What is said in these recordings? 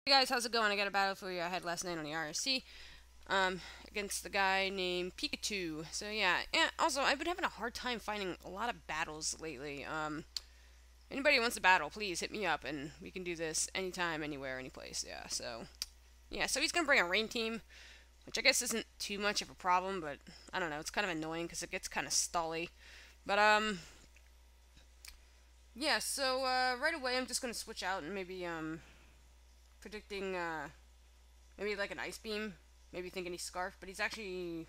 Hey guys, how's it going? I got a battle for you I had last night on the RSC, against the guy named Pika2. So yeah, and also I've been having a hard time finding a lot of battles lately. Anybody who wants a battle, please hit me up and we can do this anytime, anywhere, anyplace. So he's gonna bring a rain team, which I guess isn't too much of a problem, but I don't know, it's kind of annoying because it gets kind of stally. But yeah. So right away I'm just gonna switch out and maybe predicting maybe like an ice beam. Maybe thinking he's Scarf, but he's actually,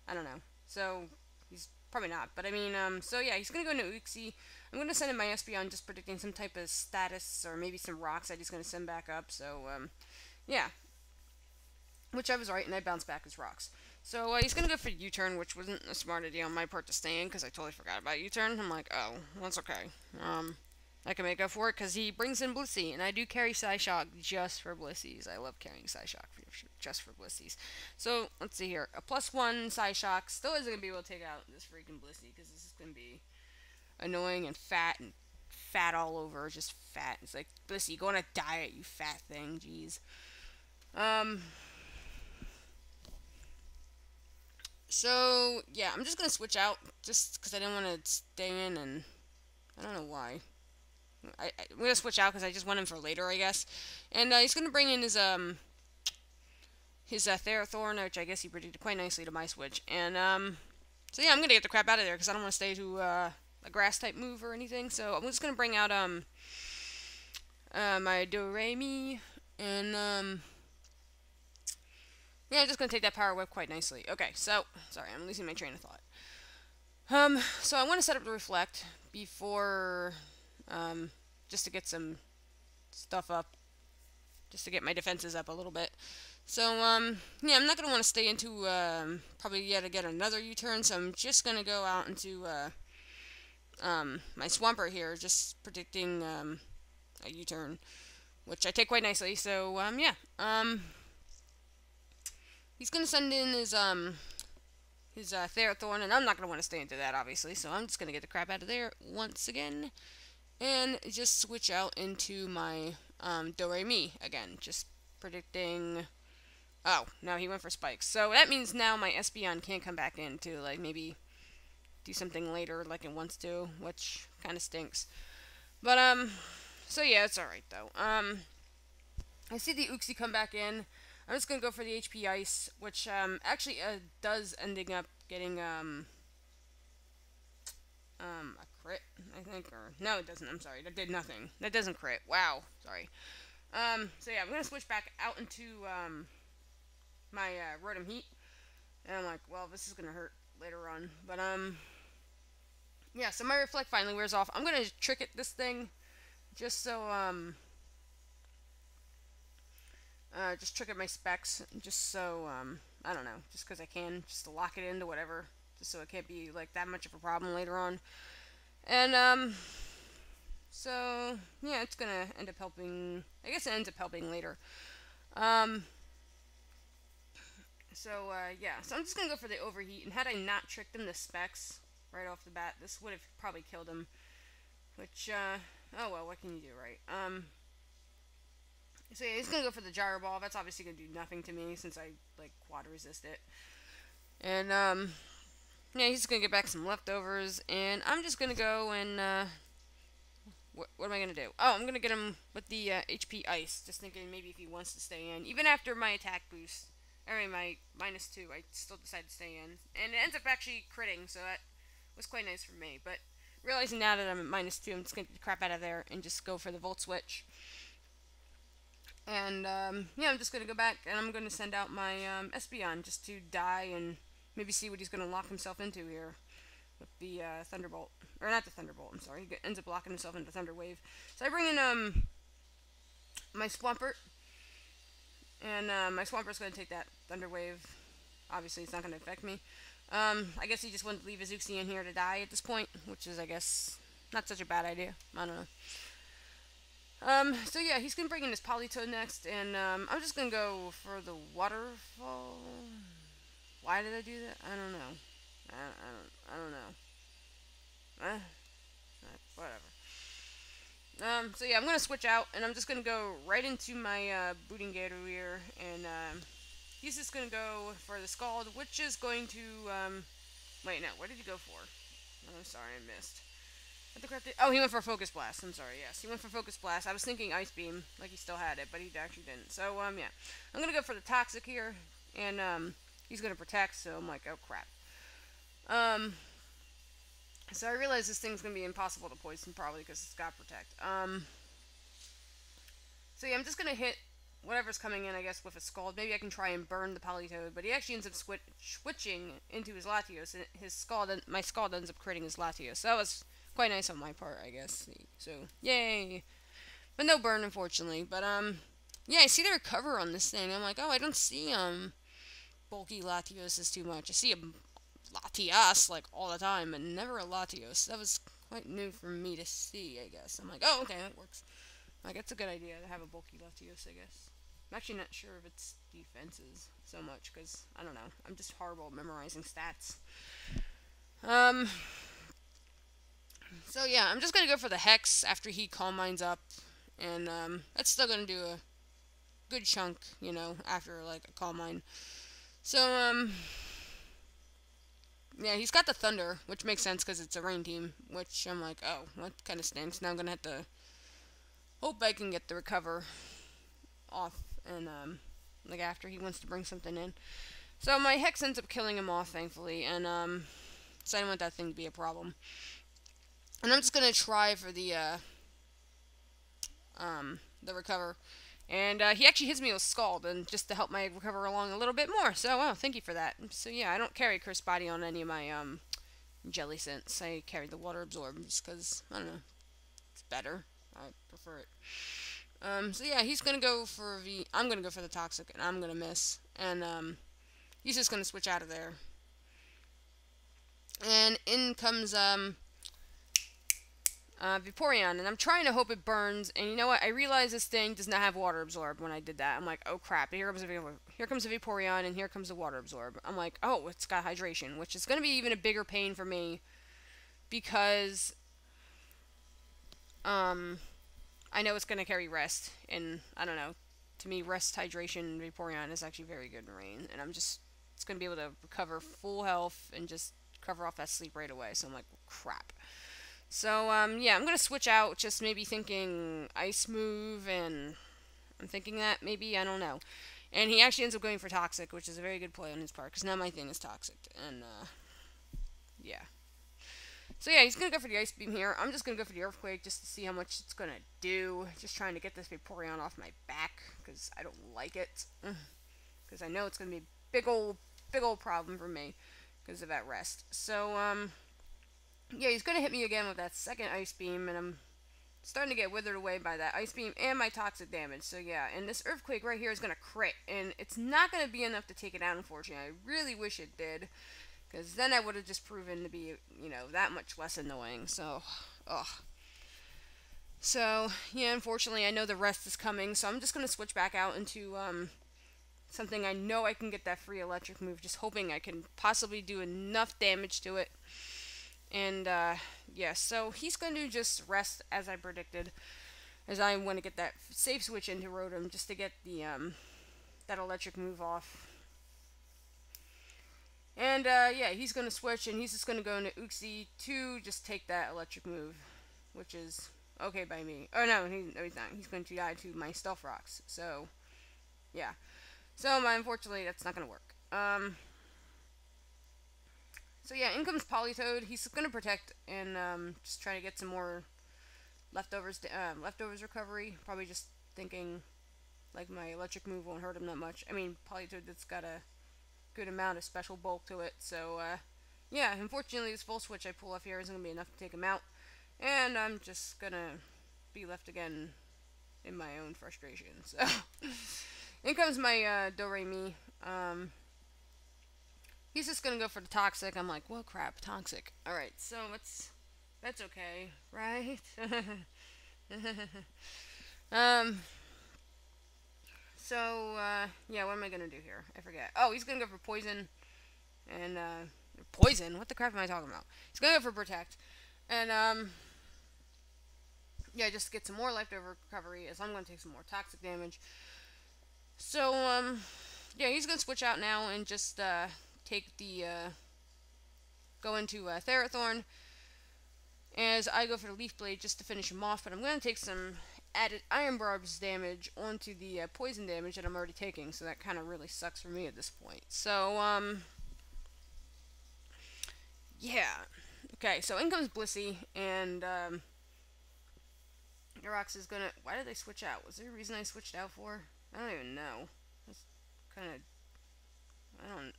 I don't know. So he's probably not. But I mean, so yeah, he's gonna go into Uxie. I'm gonna send him my Espeon, just predicting some type of status or maybe some rocks that he's gonna send back up. So yeah, which I was right, and I bounced back his rocks. So he's gonna go for U-turn, which wasn't a smart idea on my part to stay in because I totally forgot about U-turn. I'm like, oh, that's okay. I can make up for it because he brings in Blissey, and I do carry Psyshock just for Blissies. I love carrying Psyshock just for Blissies. So, let's see here. A +1 Psyshock still isn't going to be able to take out this freaking Blissey because this is going to be annoying and fat all over. Just fat. It's like, Blissey, go on a diet, you fat thing. Jeez. Um, so, yeah, I'm just going to switch out just because I didn't want to stay in, and I don't know why. I'm gonna switch out because I just want him for later, I guess. And he's gonna bring in his Therathorn, which I guess he predicted quite nicely to my switch. And so yeah, I'm gonna get the crap out of there because I don't want to stay to a grass type move or anything. So I'm just gonna bring out my Doremi, and yeah, I'm just gonna take that power whip quite nicely. Okay, so sorry, I'm losing my train of thought. So I want to set up the reflect before just to get some stuff up, just to get my defenses up a little bit. So, yeah, I'm not going to want to stay into, probably yet again another U-turn, so I'm just going to go out into, my Swampert here, just predicting, a U-turn, which I take quite nicely, so, yeah, he's going to send in his Therathorn, and I'm not going to want to stay into that, obviously, so I'm just going to get the crap out of there once again, and just switch out into my, Do-Re-Mi again, just predicting. Oh, no, he went for spikes. So that means now my Espeon can't come back in to, like, maybe do something later like it wants to, which kind of stinks. But, so yeah, it's alright, though. I see the Uxie come back in. I'm just gonna go for the HP Ice, which, actually, does ending up getting, a crit, I think, or, no, it doesn't, I'm sorry, that did nothing. That doesn't crit, wow, sorry. So yeah, I'm gonna switch back out into, my, Rotom Heat. And I'm like, well, this is gonna hurt later on. But, yeah, so my Reflect finally wears off. I'm gonna trick it this thing, just so, just trick it my specs, just so, I don't know, just because I can, just to lock it into whatever, just so it can't be, like, that much of a problem later on. And, so, yeah, it's gonna end up helping, I guess it ends up helping later. Um, So, yeah. So I'm just gonna go for the overheat. And had I not tricked him to specs right off the bat, this would have probably killed him. Which, oh well, what can you do, right? So yeah, he's gonna go for the gyro ball. That's obviously gonna do nothing to me since I, like, quad resist it. And, yeah, he's gonna get back some leftovers. And I'm just gonna go and, what am I gonna do? Oh, I'm gonna get him with the, HP Ice. Just thinking maybe if he wants to stay in. Even after my attack boost. I mean, my -2, I still decided to stay in. And it ends up actually critting, so that was quite nice for me. But realizing now that I'm at -2, I'm just going to get the crap out of there and just go for the Volt Switch. And, yeah, I'm just going to go back and I'm going to send out my Espeon just to die and maybe see what he's going to lock himself into here with the Thunderbolt. Or not the Thunderbolt, I'm sorry. He ends up locking himself into Thunder Wave. So I bring in my Swampert. And my Swampert's going to take that Thunder Wave. Obviously, it's not going to affect me. I guess he just wanted to leave his Uxie in here to die at this point, which is, I guess, not such a bad idea. I don't know. So yeah, he's going to bring in his Politoed next, and I'm just going to go for the Waterfall. Why did I do that? I don't know. I don't know. Whatever. So yeah, I'm gonna switch out, and I'm just gonna go right into my booting gator here, and he's just gonna go for the Scald, which is going to wait, no, what did he go for? Oh, sorry, I missed. What the crap did? Oh, he went for Focus Blast. I'm sorry. Yes, he went for Focus Blast. I was thinking Ice Beam, like he still had it, but he actually didn't. So yeah, I'm gonna go for the Toxic here, and he's gonna Protect. So I'm like, oh crap. Um, so I realize this thing's gonna be impossible to poison probably because it's got Protect. So yeah, I'm just gonna hit whatever's coming in, I guess, with a Scald. Maybe I can try and burn the Politoed, but he actually ends up switching into his Latios, and my Scald ends up creating his Latios. So that was quite nice on my part, I guess. So yay, but no burn, unfortunately. But yeah, I see the recover on this thing. I'm like, oh, I don't see bulky Latios too much. I see a Latias like all the time, but never a Latios. That was quite new for me to see, I guess. I'm like, oh, okay, that works. Like, it's a good idea to have a bulky Latios, I guess. I'm actually not sure of its defenses so much, because, I don't know, I'm just horrible at memorizing stats. So yeah, I'm just gonna go for the Hex after he Calm Minds up, and, that's still gonna do a good chunk, you know, after, like, a Calm Mind. So, yeah, he's got the Thunder, which makes sense, because it's a rain team, which I'm like, oh, that kind of stinks. Now I'm gonna have to hope I can get the recover off, and like after he wants to bring something in. So my Hex ends up killing him off, thankfully, and so I don't want that thing to be a problem. And I'm just gonna try for the recover, and he actually hits me with Scald, and just to help my recover along a little bit more. So wow, thank you for that. So yeah, I don't carry Curse Body on any of my Jelly Scents. I carry the Water Absorb just because I don't know, it's better. I prefer it. So yeah, he's gonna go for I'm gonna go for the Toxic, and I'm gonna miss. And, he's just gonna switch out of there. And in comes, Vaporeon, and I'm trying to hope it burns, and you know what, I realize this thing does not have Water Absorb when I did that. I'm like, oh crap, here comes a Vaporeon, and here comes a Water Absorb. I'm like, oh, it's got Hydration, which is gonna be even a bigger pain for me, because, I know it's going to carry Rest, and I don't know. To me, Rest, Hydration, Vaporeon is actually very good in Rain, and it's going to be able to recover full health and just cover off that sleep right away, so I'm like, crap. So, yeah, I'm going to switch out, just maybe thinking Ice Move, and I'm thinking that, maybe, I don't know. And he actually ends up going for Toxic, which is a very good play on his part, because now my thing is Toxic, and, yeah. So yeah, he's going to go for the Ice Beam here. I'm just going to go for the Earthquake just to see how much it's going to do. Just trying to get this Vaporeon off my back because I don't like it. Because I know it's going to be a big old problem for me because of that Rest. So, yeah, he's going to hit me again with that second Ice Beam, and I'm starting to get withered away by that Ice Beam and my Toxic damage. So yeah, and this Earthquake right here is going to crit, and it's not going to be enough to take it out, unfortunately. I really wish it did. Because then I would have just proven to be, you know, that much less annoying. So, ugh. So, yeah, unfortunately, I know the Rest is coming. So I'm just going to switch back out into something I know I can get that free electric move. Just hoping I can possibly do enough damage to it. And, yeah, so he's going to just Rest as I predicted. As I want to get that safe switch into Rotom just to get the, that electric move off. And, yeah, he's going to switch, and he's just going to go into Uxie to just take that electric move, which is okay by me. Oh, no, he's not. He's going to die to my Stealth Rocks, so, yeah. So, unfortunately, that's not going to work. So, yeah, in comes Politoed. He's going to protect and, just try to get some more leftovers recovery. Probably just thinking, like, my electric move won't hurt him that much. I mean, Politoed, that's got a good amount of special bulk to it, so yeah, unfortunately this full switch I pull off here isn't going to be enough to take him out, and I'm just going to be left again in my own frustration. So in comes my Do-Re-Mi. He's just going to go for the Toxic. I'm like, well, crap, Toxic. Alright, so that's okay, right? So, yeah, what am I gonna do here? I forget. Oh, he's gonna go for Poison. And, Poison? What the crap am I talking about? He's gonna go for Protect. And, yeah, just to get some more leftover recovery, as I'm going to take some more toxic damage. So, yeah, he's going to switch out now and just take the, go into Therathorn, as I go for the Leaf Blade just to finish him off, but I'm going to take some added Iron Barbs damage onto the poison damage that I'm already taking, so that kind of really sucks for me at this point. So, yeah. Okay, so in comes Blissey, and Yorox is gonna. Why did they switch out? Was there a reason I switched out for? I don't even know. That's kind of. I don't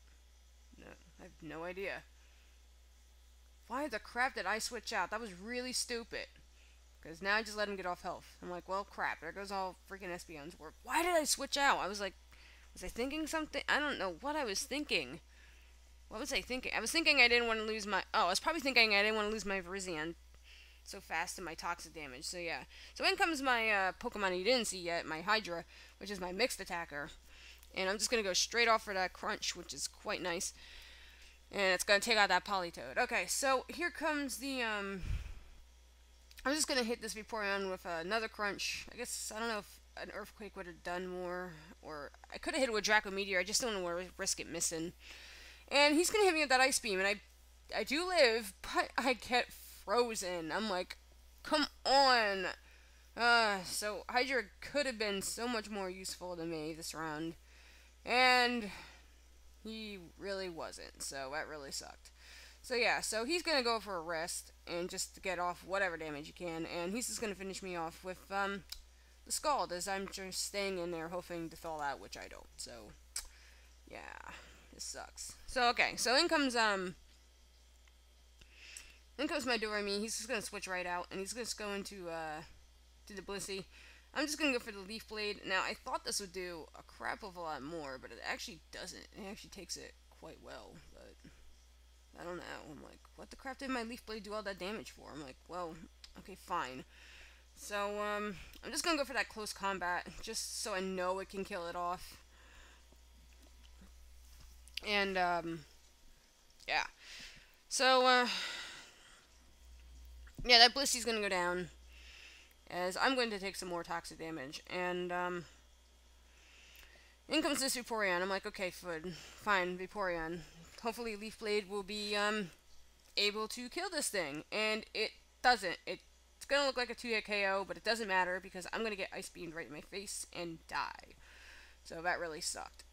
know. I have no idea. Why the crap did I switch out? That was really stupid. Because now I just let him get off health. I'm like, well, crap. There goes all freaking Espeon's work. Why did I switch out? I was like, was I thinking something? I don't know what I was thinking. What was I thinking? I was thinking I didn't want to lose my... Oh, I was probably thinking I didn't want to lose my Virizion so fast and my toxic damage. So, yeah. So, in comes my Pokemon you didn't see yet, my Hydra, which is my mixed attacker. And I'm just going to go straight off for that Crunch, which is quite nice. And it's going to take out that Politoed. Okay, so here comes the... I'm just going to hit this Vaporeon with another Crunch. I guess, I don't know if an Earthquake would have done more. Or I could have hit it with Draco Meteor. I just don't want to risk it missing. And he's going to hit me with that Ice Beam. And I do live, but I get frozen. I'm like, come on. So Hydra could have been so much more useful to me this round. And he really wasn't. So that really sucked. So yeah, so he's going to go for a rest and just to get off whatever damage he can. And he's just going to finish me off with the Scald, as I'm just staying in there hoping to thaw out, which I don't. So yeah, this sucks. So okay, so in comes my Doremi. He's just going to switch right out and he's just going to the Blissey. I'm just going to go for the Leaf Blade. Now, I thought this would do a crap of a lot more, but it actually doesn't. It actually takes it quite well, but I don't know. I'm like, what the crap did my Leaf Blade do all that damage for? I'm like, well, okay, fine. So, I'm just gonna go for that close combat, just so I know it can kill it off. And, yeah. So, yeah, that Blissey's gonna go down, as I'm going to take some more toxic damage. And, in comes this Vaporeon. I'm like, okay, fine, Vaporeon. Hopefully Leaf Blade will be able to kill this thing. And it doesn't. It's going to look like a 2-hit KO, but it doesn't matter because I'm going to get Ice Beamed right in my face and die. So that really sucked.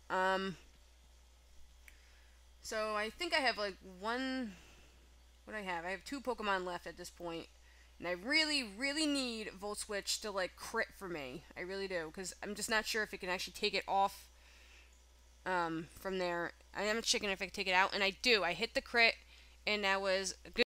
So I think I have like one... What do I have? I have 2 Pokemon left at this point. And I really, really need Volt Switch to like crit for me. I really do. Because I'm just not sure if it can actually take it off from there. I am checking if I can take it out, and I do. I hit the crit, and that was a good